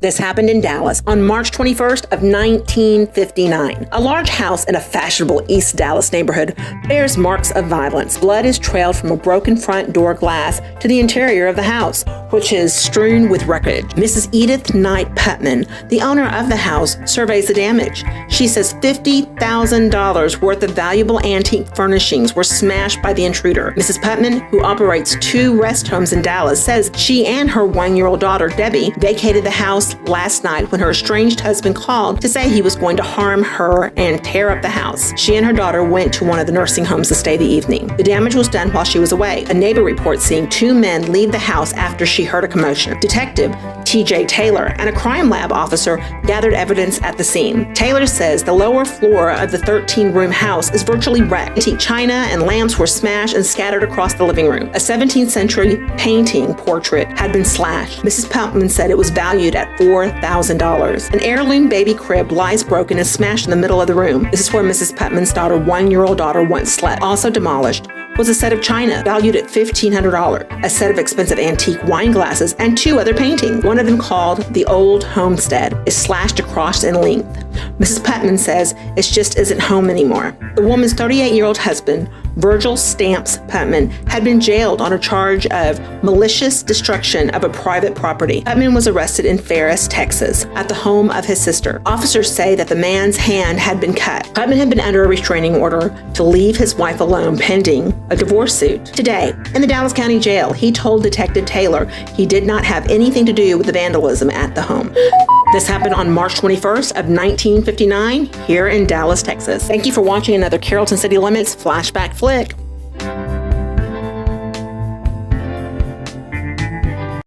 This happened in Dallas on March 21st of 1959. A large house in a fashionable East Dallas neighborhood bears marks of violence. Blood is trailed from a broken front door glass to the interior of the house, which is strewn with wreckage. Mrs. Edith Knight Putman, the owner of the house, surveys the damage. She says $50,000 worth of valuable antique furnishings were smashed by the intruder. Mrs. Putman, who operates 2 rest homes in Dallas, says she and her 1-year-old daughter, Debbie, vacated the house last night when her estranged husband called to say he was going to harm her and tear up the house. She and her daughter went to one of the nursing homes to stay the evening. The damage was done while she was away. A neighbor reports seeing 2 men leave the house after she heard a commotion. Detective T.J. Taylor and a crime lab officer gathered evidence at the scene. Taylor says the lower floor of the 13-room house is virtually wrecked. Antique china and lamps were smashed and scattered across the living room. A 17th century painting portrait had been slashed. Mrs. Putman said it was valued at $4,000. An heirloom baby crib lies broken and smashed in the middle of the room. This is where Mrs. Putman's 1-year-old daughter once slept. Also demolished was a set of china valued at $1,500, a set of expensive antique wine glasses, and 2 other paintings. One of them, called The Old Homestead, is slashed across in length. Mrs. Putman says it just isn't home anymore. The woman's 38-year-old husband, Virgil Stamps Putman, had been jailed on a charge of malicious destruction of a private property. Putman was arrested in Ferris, Texas, at the home of his sister. Officers say that the man's hand had been cut. Putman had been under a restraining order to leave his wife alone pending a divorce suit. Today, in the Dallas County Jail, he told Detective Taylor he did not have anything to do with the vandalism at the home. This happened on March 21st of 1959 here in Dallas, Texas. Thank you for watching another Carrollton City Limits Flashback Flick.